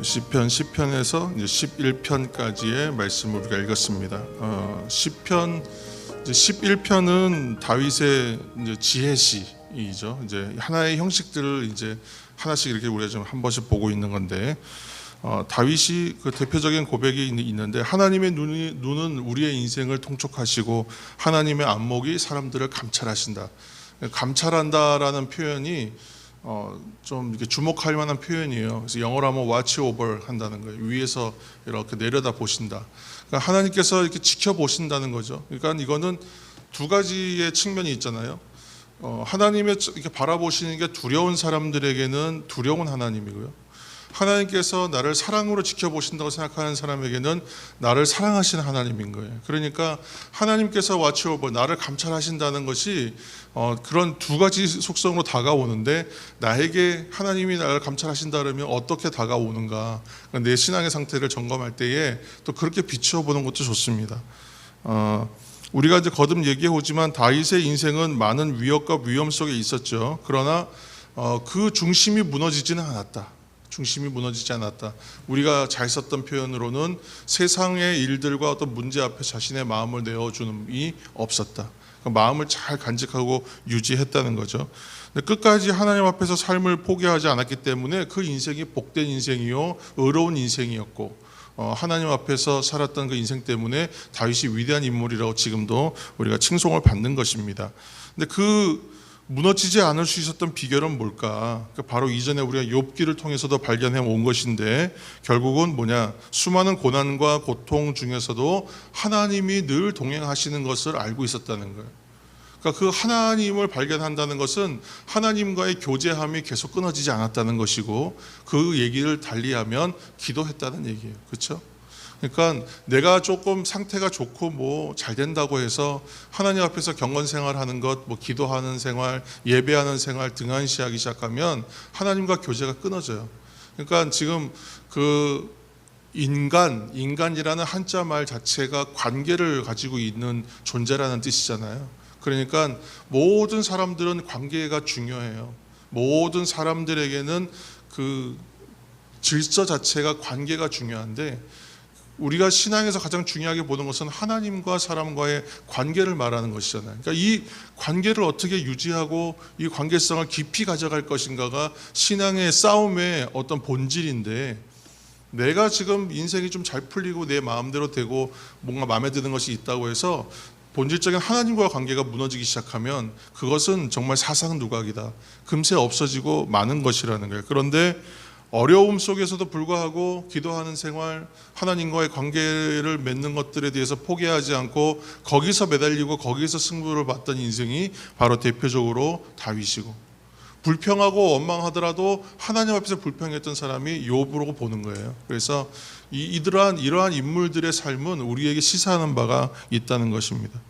시편 10편에서 이제 11편까지의 말씀을 우리가 읽었습니다. 시편 11편은 다윗의 이제 지혜시이죠. 이제 하나의 형식들을 이제 하나씩 이렇게 우리가 좀 한 번씩 보고 있는 건데, 다윗이 그 대표적인 고백이 있는데, 하나님의 눈은 우리의 인생을 통촉하시고 하나님의 안목이 사람들을 감찰하신다. 감찰한다라는 표현이 좀 이렇게 주목할 만한 표현이에요. 그래서 영어로 하면 watch over 한다는 거예요. 위에서 이렇게 내려다 보신다. 그러니까 하나님께서 이렇게 지켜보신다는 거죠. 그러니까 이거는 두 가지의 측면이 있잖아요. 하나님의 이렇게 바라보시는 게 두려운 사람들에게는 두려운 하나님이고요. 하나님께서 나를 사랑으로 지켜보신다고 생각하는 사람에게는 나를 사랑하시는 하나님인 거예요. 그러니까 하나님께서 watch over, 나를 감찰하신다는 것이 그런 두 가지 속성으로 다가오는데, 나에게 하나님이 나를 감찰하신다 그러면 어떻게 다가오는가, 내 신앙의 상태를 점검할 때에 또 그렇게 비추어 보는 것도 좋습니다. 우리가 이제 거듭 얘기해 오지만 다윗의 인생은 많은 위협과 위험 속에 있었죠. 그러나 그 중심이 무너지지는 않았다. 중심이 무너지지 않았다. 우리가 잘 썼던 표현으로는 세상의 일들과 어떤 문제 앞에 자신의 마음을 내어주는이 없었다. 마음을 잘 간직하고 유지했다는 거죠. 끝까지 하나님 앞에서 삶을 포기하지 않았기 때문에 그 인생이 복된 인생이요, 의로운 인생이었고, 하나님 앞에서 살았던 그 인생 때문에 다윗이 위대한 인물이라고 지금도 우리가 칭송을 받는 것입니다. 근데 그 무너지지 않을 수 있었던 비결은 뭘까? 바로 이전에 우리가 욥기를 통해서도 발견해 온 것인데, 결국은 뭐냐? 수많은 고난과 고통 중에서도 하나님이 늘 동행하시는 것을 알고 있었다는 거예요. 그러니까 그 하나님을 발견한다는 것은 하나님과의 교제함이 계속 끊어지지 않았다는 것이고, 그 얘기를 달리하면 기도했다는 얘기예요. 그렇죠? 그러니까 내가 조금 상태가 좋고 뭐 잘 된다고 해서 하나님 앞에서 경건 생활하는 것, 뭐 기도하는 생활, 예배하는 생활 등한시하기 시작하면 하나님과 교제가 끊어져요. 그러니까 지금 그 인간이라는 한자 말 자체가 관계를 가지고 있는 존재라는 뜻이잖아요. 그러니까 모든 사람들은 관계가 중요해요. 모든 사람들에게는 그 질서 자체가 관계가 중요한데, 우리가 신앙에서 가장 중요하게 보는 것은 하나님과 사람과의 관계를 말하는 것이잖아요. 그러니까 이 관계를 어떻게 유지하고 이 관계성을 깊이 가져갈 것인가가 신앙의 싸움의 어떤 본질인데, 내가 지금 인생이 좀 잘 풀리고 내 마음대로 되고 뭔가 마음에 드는 것이 있다고 해서 본질적인 하나님과의 관계가 무너지기 시작하면 그것은 정말 사상누각이다. 금세 없어지고 마는 것이라는 거예요. 그런데 어려움 속에서도 불구하고 기도하는 생활, 하나님과의 관계를 맺는 것들에 대해서 포기하지 않고 거기서 매달리고 거기서 승부를 봤던 인생이 바로 대표적으로 다윗이고, 불평하고 원망하더라도 하나님 앞에서 불평했던 사람이 욥으로 보는 거예요. 그래서 이러한 인물들의 삶은 우리에게 시사하는 바가 있다는 것입니다.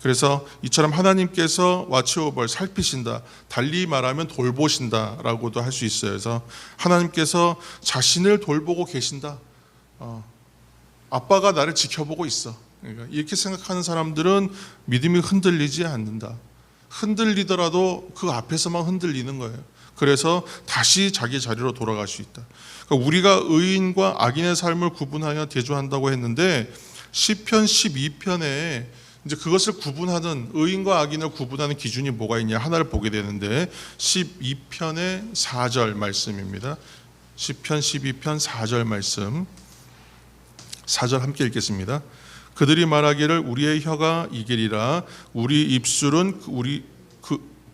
그래서 이처럼 하나님께서 watch over, 살피신다, 달리 말하면 돌보신다라고도 할 수 있어요. 그래서 하나님께서 자신을 돌보고 계신다. 아빠가 나를 지켜보고 있어. 그러니까 이렇게 생각하는 사람들은 믿음이 흔들리지 않는다. 흔들리더라도 그 앞에서만 흔들리는 거예요. 그래서 다시 자기 자리로 돌아갈 수 있다. 그러니까 우리가 의인과 악인의 삶을 구분하여 대조한다고 했는데, 시편 12편에 이제 그것을 구분하는, 의인과 악인을 구분하는 기준이 뭐가 있냐 하나를 보게 되는데, 12편의 4절 말씀입니다. 시편 12편 4절 말씀, 4절 함께 읽겠습니다. 그들이 말하기를 우리의 혀가 이기리라, 우리 입술은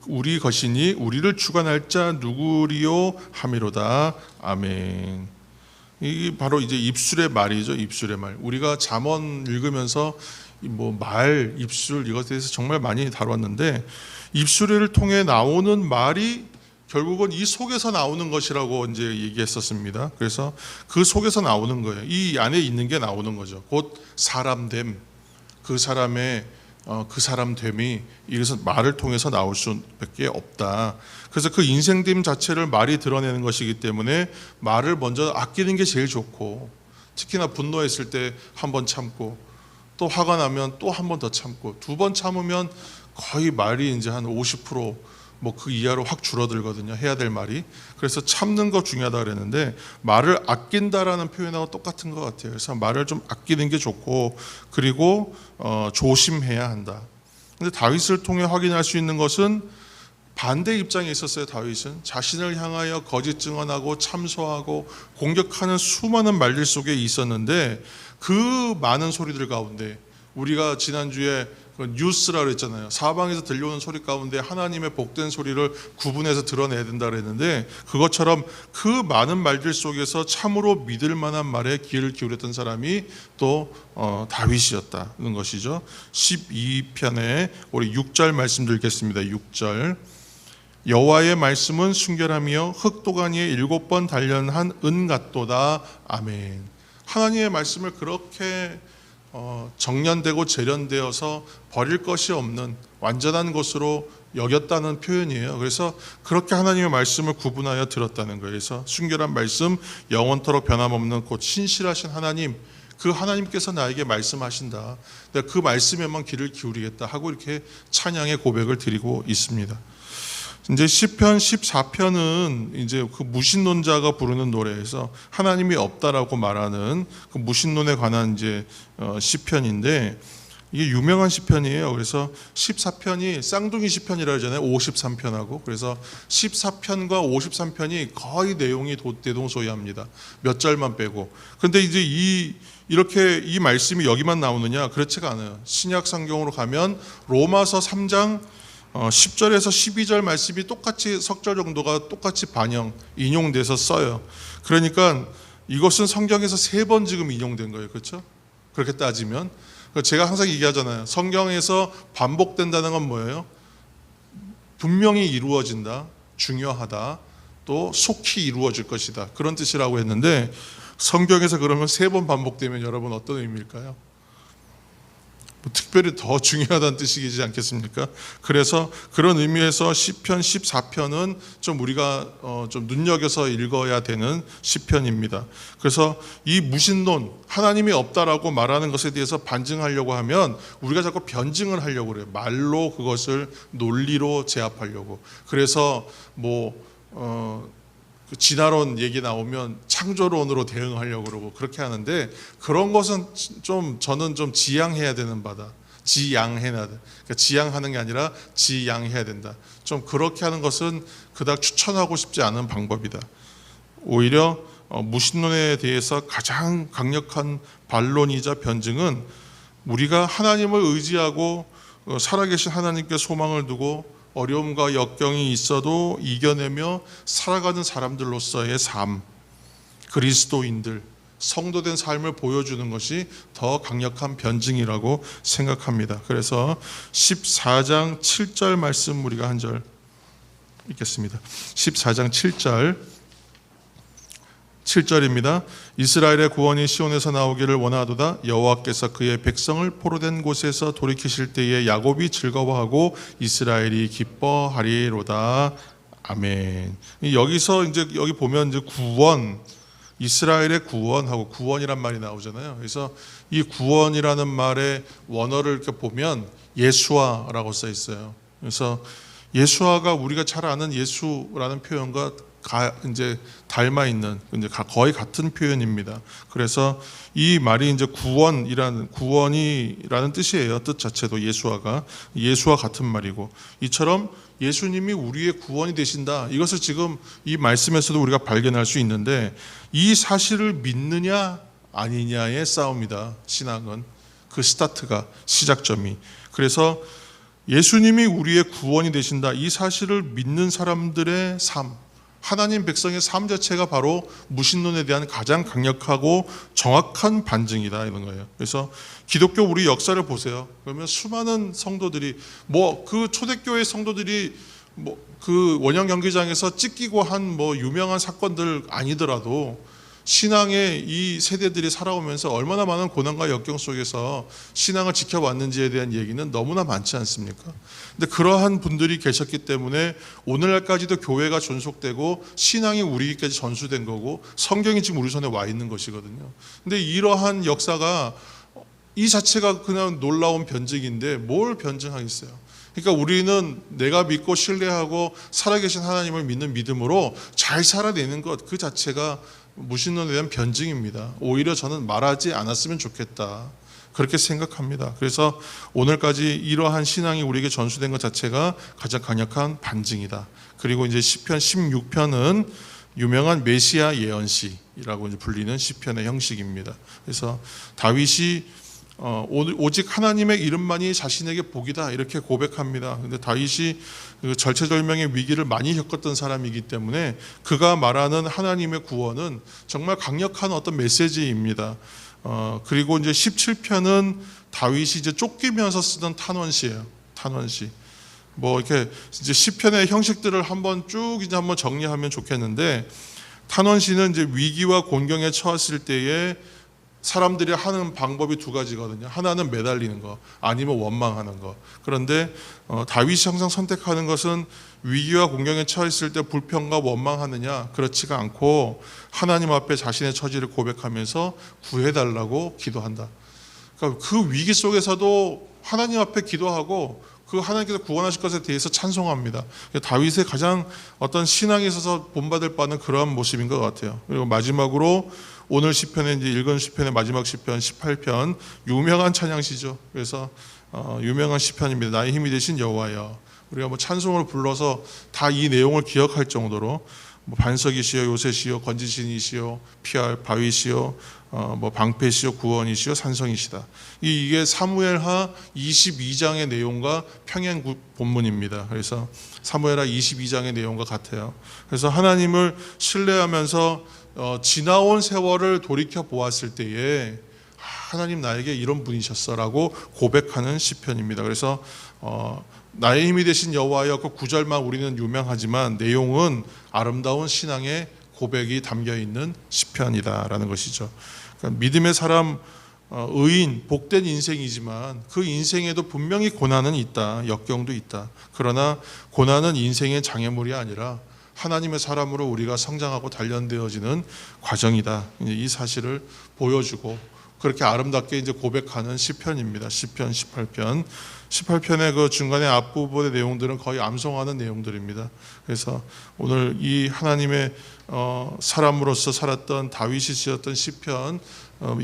우리 것이니 우리를 주관할 자 누구리요 하미로다. 아멘. 이게 바로 이제 입술의 말이죠. 입술의 말. 우리가 잠언 읽으면서 뭐 말, 입술 이것에 대해서 정말 많이 다뤘는데, 입술을 통해 나오는 말이 결국은 이 속에서 나오는 것이라고 이제 얘기했었습니다. 그래서 그 속에서 나오는 거예요. 이 안에 있는 게 나오는 거죠. 곧 사람됨, 그 사람의 그 사람됨이 이래서 말을 통해서 나올 수밖에 없다. 그래서 그 인생됨 자체를 말이 드러내는 것이기 때문에 말을 먼저 아끼는 게 제일 좋고, 특히나 분노했을 때 한 번 참고, 또 화가 나면 또 한 번 더 참고, 두 번 참으면 거의 말이 이제 한 50%, 뭐 그 이하로 확 줄어들거든요. 해야 될 말이. 그래서 참는 거 중요하다 그랬는데 말을 아낀다라는 표현하고 똑같은 것 같아요. 그래서 말을 좀 아끼는 게 좋고 그리고 조심해야 한다. 근데 다윗을 통해 확인할 수 있는 것은 반대 입장에 있었어요. 다윗은 자신을 향하여 거짓 증언하고 참소하고 공격하는 수많은 말들 속에 있었는데 그 많은 소리들 가운데 우리가 지난주에 뉴스라 그랬잖아요. 사방에서 들려오는 소리 가운데 하나님의 복된 소리를 구분해서 드러내야 된다 그랬는데 그것처럼 그 많은 말들 속에서 참으로 믿을 만한 말에 귀를 기울였던 사람이 또 다윗이었다는 것이죠. 12편에 우리 6절 말씀 드리겠습니다. 6절 여호와의 말씀은 순결하며 흑도가니에 7번 단련한 은 같도다. 아멘. 하나님의 말씀을 그렇게 정련되고 재련되어서 버릴 것이 없는 완전한 것으로 여겼다는 표현이에요. 그래서 그렇게 하나님의 말씀을 구분하여 들었다는 거예요. 그래서 순결한 말씀, 영원토록 변함없는 곧 신실하신 하나님, 그 하나님께서 나에게 말씀하신다. 내가 그 말씀에만 귀를 기울이겠다 하고 이렇게 찬양의 고백을 드리고 있습니다. 이제 시편 14편은 이제 그 무신론자가 부르는 노래에서 하나님이 없다라고 말하는 그 무신론에 관한 이제 시편인데 이게 유명한 시편이에요. 그래서 14편이 쌍둥이 시편이라 하잖아요. 53편하고. 그래서 14편과 53편이 거의 내용이 대동소이합니다. 몇 절만 빼고. 근데 이제 이렇게 이 말씀이 여기만 나오느냐? 그렇지가 않아요. 신약 성경으로 가면 로마서 3장 10절에서 12절 말씀이 똑같이 석절 정도가 똑같이 인용돼서 써요. 그러니까 이것은 성경에서 3번 지금 인용된 거예요. 그렇죠? 그렇게 따지면 제가 항상 얘기하잖아요. 성경에서 반복된다는 건 뭐예요? 분명히 이루어진다, 중요하다, 또 속히 이루어질 것이다, 그런 뜻이라고 했는데 성경에서 그러면 3번 반복되면 여러분 어떤 의미일까요? 특별히 더 중요하다는 뜻이지 않겠습니까? 그래서 그런 의미에서 시편 14편은 좀 우리가 좀 눈여겨서 읽어야 되는 시편입니다. 그래서 이 무신론, 하나님이 없다라고 말하는 것에 대해서 반증하려고 하면 우리가 자꾸 변증을 하려고 그래요. 말로 그것을 논리로 제압하려고. 그래서 그 진화론 얘기 나오면 창조론으로 대응하려고 그러고 그렇게 하는데 그런 것은 저는 좀 지양해야 되는 바다. 지양해야 돼. 그러니까 지양하는 게 아니라 지양해야 된다. 좀 그렇게 하는 것은 그닥 추천하고 싶지 않은 방법이다. 오히려 무신론에 대해서 가장 강력한 반론이자 변증은 우리가 하나님을 의지하고 살아계신 하나님께 소망을 두고 어려움과 역경이 있어도 이겨내며 살아가는 사람들로서의 삶, 그리스도인들, 성도된 삶을 보여주는 것이 더 강력한 변증이라고 생각합니다. 그래서 14장 7절 말씀 우리가 한 절 읽겠습니다. 14장 7절입니다. 이스라엘의 구원이 시온에서 나오기를 원하도다. 여호와께서 그의 백성을 포로된 곳에서 돌이키실 때에 야곱이 즐거워하고 이스라엘이 기뻐하리로다. 아멘. 여기서 이제 여기 보면 이제 구원, 이스라엘의 구원하고 구원이란 말이 나오잖아요. 그래서 이 구원이라는 말의 원어를 이렇게 보면 예수아라고 써 있어요. 그래서 예수아가 우리가 잘 아는 예수라는 표현과 이제 닮아 있는 이제 거의 같은 표현입니다. 그래서 이 말이 이제 구원이라는 뜻이에요. 뜻 자체도 예수와 같은 말이고 이처럼 예수님이 우리의 구원이 되신다. 이것을 지금 이 말씀에서도 우리가 발견할 수 있는데 이 사실을 믿느냐 아니냐의 싸움이다. 신앙은 그 시작점이. 그래서 예수님이 우리의 구원이 되신다. 이 사실을 믿는 사람들의 삶, 하나님 백성의 삶 자체가 바로 무신론에 대한 가장 강력하고 정확한 반증이다 이런 거예요. 그래서 기독교 우리 역사를 보세요. 그러면 수많은 성도들이 그 초대교회 성도들이 그 원형 경기장에서 찢기고 한 유명한 사건들 아니더라도 신앙의 이 세대들이 살아오면서 얼마나 많은 고난과 역경 속에서 신앙을 지켜왔는지에 대한 얘기는 너무나 많지 않습니까? 근데 그러한 분들이 계셨기 때문에 오늘날까지도 교회가 존속되고 신앙이 우리에게까지 전수된 거고 성경이 지금 우리 손에 와 있는 것이거든요. 근데 이러한 역사가 이 자체가 그냥 놀라운 변증인데 뭘 변증하겠어요? 그러니까 우리는 내가 믿고 신뢰하고 살아계신 하나님을 믿는 믿음으로 잘 살아내는 것, 그 자체가 무신론에 대한 변증입니다. 오히려 저는 말하지 않았으면 좋겠다, 그렇게 생각합니다. 그래서 오늘까지 이러한 신앙이 우리에게 전수된 것 자체가 가장 강력한 반증이다. 그리고 이제 시편 16편은 유명한 메시아 예언시라고 이제 불리는 시편의 형식입니다. 그래서 다윗이 오직 하나님의 이름만이 자신에게 복이다, 이렇게 고백합니다. 근데 다윗이 절체절명의 위기를 많이 겪었던 사람이기 때문에 그가 말하는 하나님의 구원은 정말 강력한 어떤 메시지입니다. 그리고 이제 17편은 다윗이 이제 쫓기면서 쓰던 탄원시예요. 탄원시. 뭐 이렇게 이제 시편의 형식들을 한번 쭉 이제 한번 정리하면 좋겠는데, 탄원시는 이제 위기와 곤경에 처했을 때에 사람들이 하는 방법이 두 가지거든요. 하나는 매달리는 거, 아니면 원망하는 거. 그런데 다윗이 항상 선택하는 것은 위기와 공경에 처했을 때 불평과 원망하느냐, 그렇지가 않고 하나님 앞에 자신의 처지를 고백하면서 구해달라고 기도한다. 그러니까 그 위기 속에서도 하나님 앞에 기도하고 그 하나님께서 구원하실 것에 대해서 찬송합니다. 다윗의 가장 어떤 신앙에 있어서 본받을 바는 그러한 모습인 것 같아요. 그리고 마지막으로 오늘 시편에 이제 읽은 시편의 마지막 시편 18편, 유명한 찬양시죠. 그래서 유명한 시편입니다. 나의 힘이 되신 여호와여. 우리가 뭐 찬송을 불러서 다 이 내용을 기억할 정도로 뭐 반석이시여 요새시여 건지신이시여 피할 바위시여 뭐 방패시여 구원이시여 산성이시다. 이게 사무엘하 22장의 내용과 평행 본문입니다. 그래서 사무엘하 22장의 내용과 같아요. 그래서 하나님을 신뢰하면서 지나온 세월을 돌이켜 보았을 때에 하나님 나에게 이런 분이셨어라고 고백하는 시편입니다. 그래서 나의 힘이 되신 여호와여, 그 구절만 우리는 유명하지만 내용은 아름다운 신앙의 고백이 담겨 있는 시편이다라는 것이죠. 그러니까 믿음의 사람, 의인, 복된 인생이지만 그 인생에도 분명히 고난은 있다, 역경도 있다. 그러나 고난은 인생의 장애물이 아니라 하나님의 사람으로 우리가 성장하고 단련되어지는 과정이다. 이 사실을 보여주고 그렇게 아름답게 이제 고백하는 시편입니다. 시편 18편. 18편의 그 중간에 앞부분의 내용들은 거의 암송하는 내용들입니다. 그래서 오늘 이 하나님의 사람으로서 살았던 다윗이 지었던 시편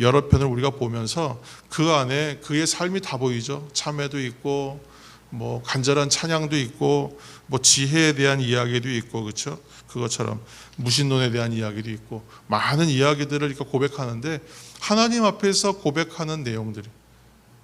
여러 편을 우리가 보면서 그 안에 그의 삶이 다 보이죠. 참회도 있고 뭐 간절한 찬양도 있고 뭐 지혜에 대한 이야기도 있고, 그렇죠? 그것처럼 무신론에 대한 이야기도 있고 많은 이야기들을 이렇게 고백하는데 하나님 앞에서 고백하는 내용들이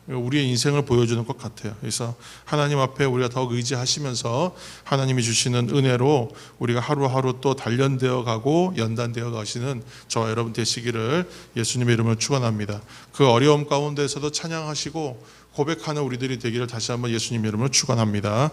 우리의 인생을 보여주는 것 같아요. 그래서 하나님 앞에 우리가 더욱 의지하시면서 하나님이 주시는 은혜로 우리가 하루하루 또 단련되어 가고 연단되어 가시는 저와 여러분 되시기를 예수님의 이름으로 축원합니다. 그 어려움 가운데서도 찬양하시고 고백하는 우리들이 되기를 다시 한번 예수님의 이름으로 축원합니다.